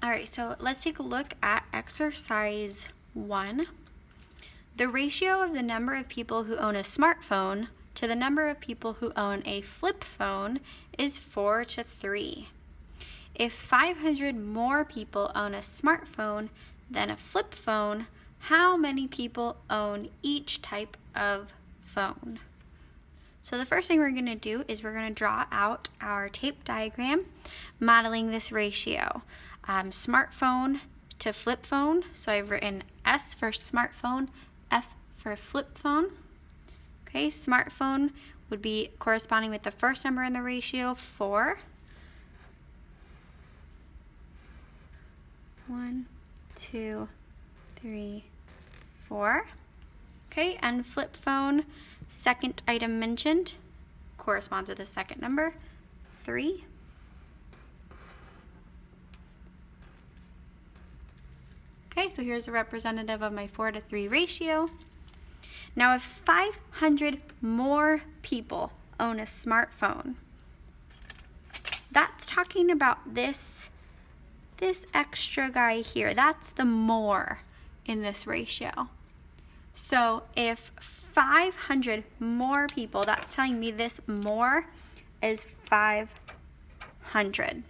All right, so let's take a look at exercise 1. The ratio of the number of people who own a smartphone to the number of people who own a flip phone is 4:3. If 500 more people own a smartphone than a flip phone, how many people own each type of phone? So the first thing we're going to do is we're going to draw out our tape diagram modeling this ratio. Smartphone to flip phone. So I've written S for smartphone, F for flip phone. Okay, smartphone would be corresponding with the first number in the ratio, 4. 1, 2, 3, 4. Okay, and flip phone, second item mentioned, corresponds with the second number, 3. Okay, so here's a representative of my 4:3 ratio. Now, if 500 more people own a smartphone, that's talking about this extra guy here. That's the more in this ratio. So if 500 more people, that's telling me this more is 500.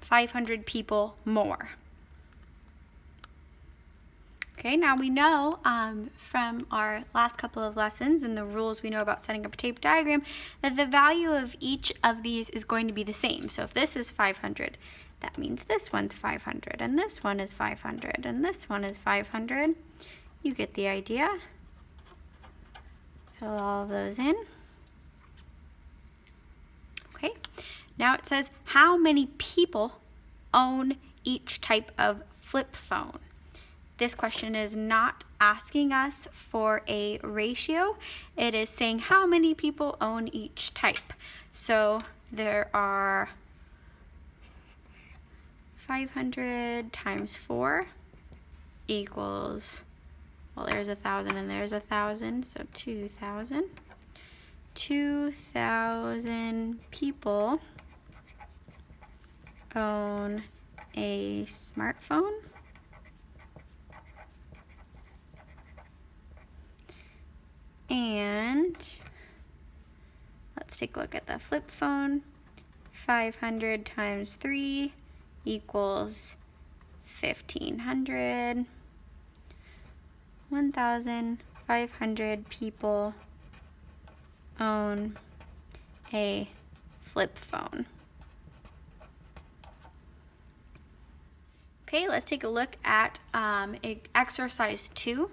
500 people more. Okay, now we know from our last couple of lessons and the rules we know about setting up a tape diagram that the value of each of these is going to be the same. So if this is 500, that means this one's 500, and this one is 500, and this one is 500. You get the idea. Fill all of those in. Okay, now it says how many people own each type of flip phone. This question is not asking us for a ratio. It is saying how many people own each type. So there are 500 times 4 equals, well, there's 1,000 and there's 1,000, so 2,000. 2,000 people own a smartphone. And let's take a look at the flip phone. 500 times 3 equals 1,500. 1,500 people own a flip phone. Okay, let's take a look at exercise 2.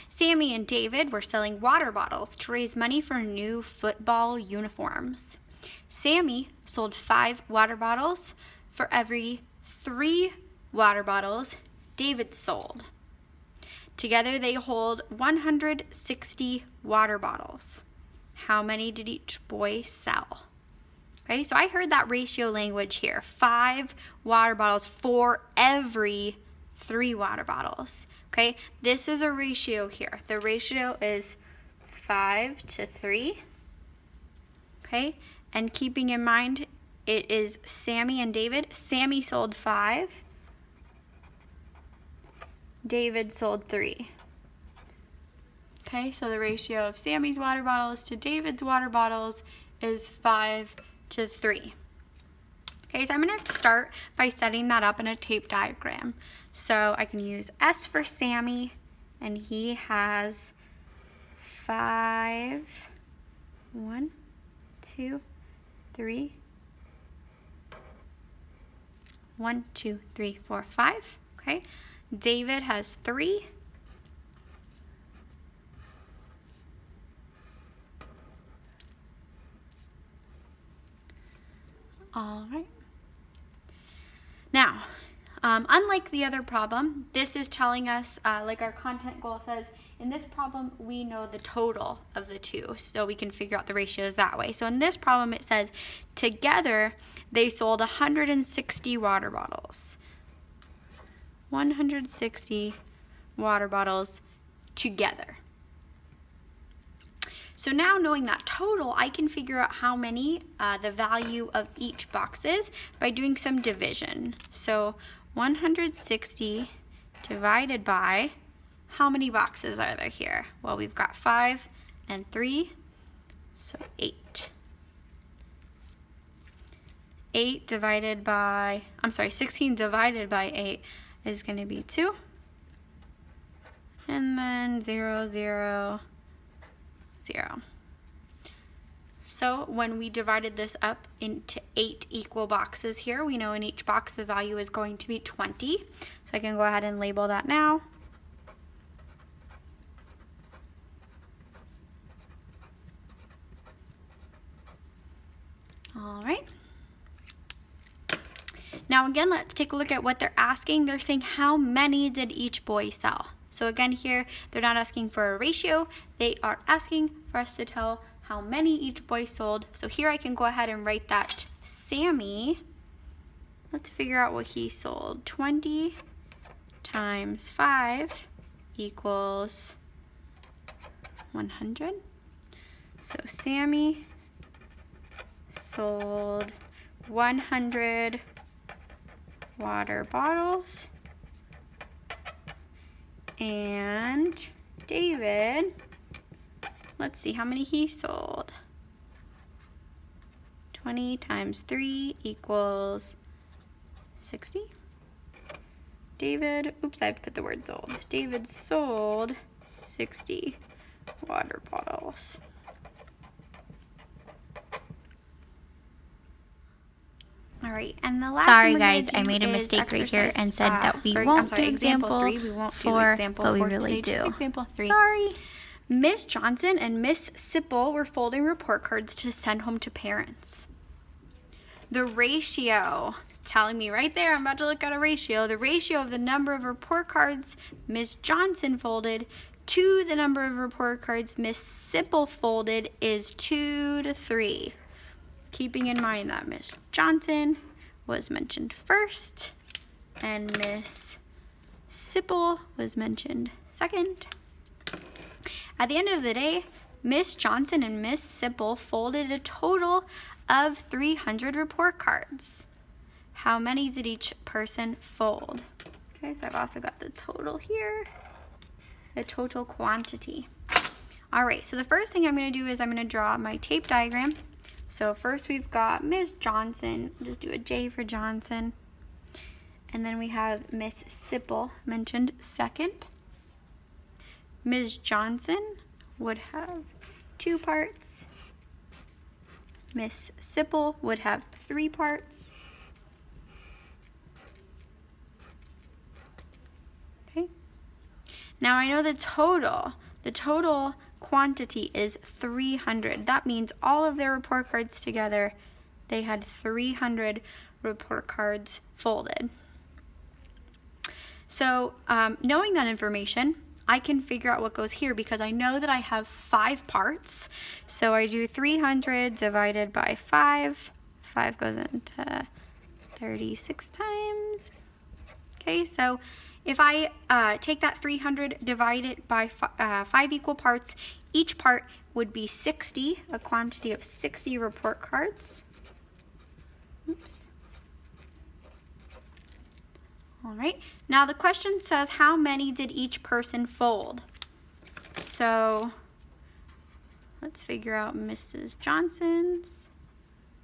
Sammy and David were selling water bottles to raise money for new football uniforms. Sammy sold 5 water bottles for every 3 water bottles David sold. Together they hold 160 water bottles. How many did each boy sell? Okay, so I heard that ratio language here. 5 water bottles for every 3 water bottles. Okay, this is a ratio here. The ratio is 5:3. Okay, and keeping in mind it is Sammy and David. Sammy sold 5. David sold 3. Okay, so the ratio of Sammy's water bottles to David's water bottles is 5:3. Okay, so I'm going to start by setting that up in a tape diagram. So I can use S for Sammy, and he has 5, 1, 2, 3, 1, 2, 3, 4, 5. Okay, David has 3. All right. Now, unlike the other problem, this is telling us, like our content goal says, in this problem, we know the total of the two, so we can figure out the ratios that way. So in this problem, it says, together, they sold 160 water bottles. 160 water bottles together. So now knowing that total, I can figure out how many the value of each box is by doing some division. So 160 divided by, how many boxes are there here? Well, we've got 5 and 3, so 8. 8 divided by, 16 divided by 8 is going to be 2. And then 0, 0, 0. So when we divided this up into 8 equal boxes here, we know in each box the value is going to be 20. So I can go ahead and label that now. All right. Now again, let's take a look at what they're asking. They're saying how many did each boy sell? So again here, they're not asking for a ratio. They are asking for us to tell how many each boy sold. So here I can go ahead and write that Sammy, let's figure out what he sold. 20 times 5 equals 100. So Sammy sold 100 water bottles, and David, let's see how many he sold. 20 times 3 equals 60. David, oops, I put the word sold. David sold 60 water bottles. All right, and the last Sorry one guys, I made a mistake right here and said that we won't do example 4, but we really do. Example 3. Sorry. Miss Johnson and Miss Sipple were folding report cards to send home to parents. The ratio, telling me right there, I'm about to look at a ratio. The ratio of the number of report cards Miss Johnson folded to the number of report cards Miss Sipple folded is 2 to 3. Keeping in mind that Miss Johnson was mentioned first and Miss Sipple was mentioned second. At the end of the day, Miss Johnson and Miss Sipple folded a total of 300 report cards. How many did each person fold? Okay, so I've also got the total here, the total quantity. All right, so the first thing I'm going to do is I'm going to draw my tape diagram. So first we've got Miss Johnson, just do a J for Johnson. And then we have Miss Sipple mentioned second. Miss Johnson would have 2 parts. Miss Sipple would have 3 parts. Okay. Now I know the total quantity is 300. That means all of their report cards together, they had 300 report cards folded. So knowing that information, I can figure out what goes here because I know that I have 5 parts. So I do 300 divided by 5. 5 goes into 36 times. Okay, so if I take that 300, divide it by 5 equal parts, each part would be 60, a quantity of 60 report cards. Oops. All right, now the question says how many did each person fold? So let's figure out Mrs. Johnson's.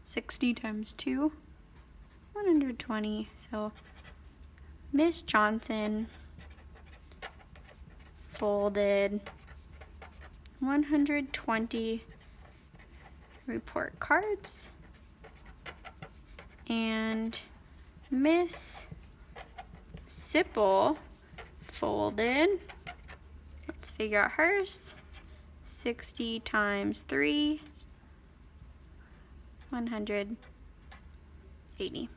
60 times 2, 120. So Miss Johnson folded 120 report cards, and Miss Sipple folded, let's figure out hers, 60 times 3, 180.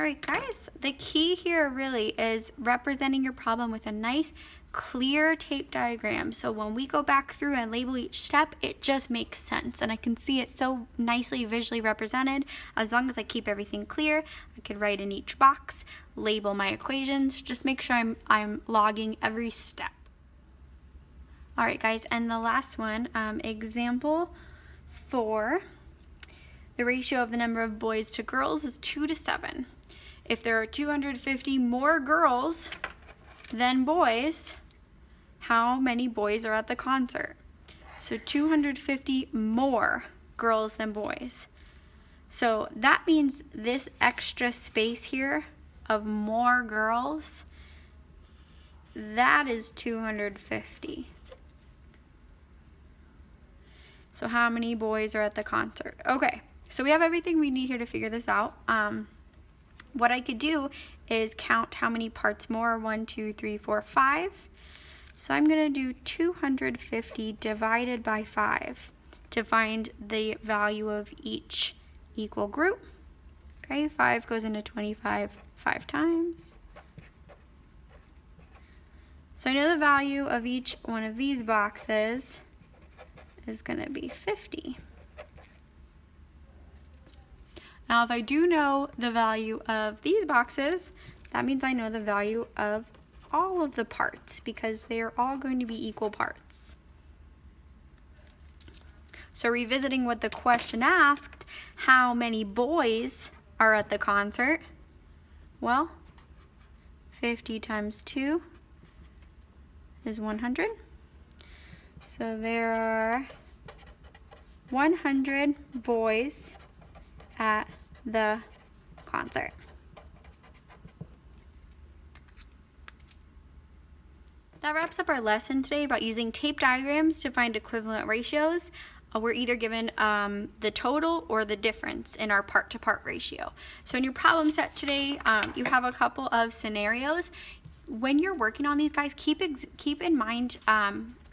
All right, guys, the key here really is representing your problem with a nice, clear tape diagram. So when we go back through and label each step, it just makes sense. And I can see it so nicely visually represented. As long as I keep everything clear, I could write in each box, label my equations, just make sure I'm logging every step. All right, guys, and the last one, example 4, the ratio of the number of boys to girls is 2 to 7. If there are 250 more girls than boys, how many boys are at the concert? So 250 more girls than boys. So that means this extra space here of more girls, that is 250. So how many boys are at the concert? Okay, so we have everything we need here to figure this out. What I could do is count how many parts more, 1, 2, 3, 4, 5. So I'm gonna do 250 divided by 5 to find the value of each equal group. Okay, 5 goes into 25 5 times. So I know the value of each one of these boxes is gonna be 50. Now, if I do know the value of these boxes, that means I know the value of all of the parts because they are all going to be equal parts. So revisiting what the question asked, how many boys are at the concert? Well, 50 times 2 is 100. So there are 100 boys at the concert. That wraps up our lesson today about using tape diagrams to find equivalent ratios. We're either given the total or the difference in our part-to-part ratio. So in your problem set today, you have a couple of scenarios. When you're working on these, guys, keep in mind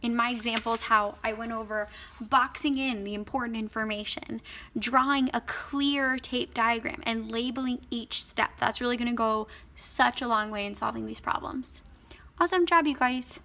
in my examples how I went over boxing in the important information, drawing a clear tape diagram, and labeling each step. That's really going to go such a long way in solving these problems. Awesome job, you guys.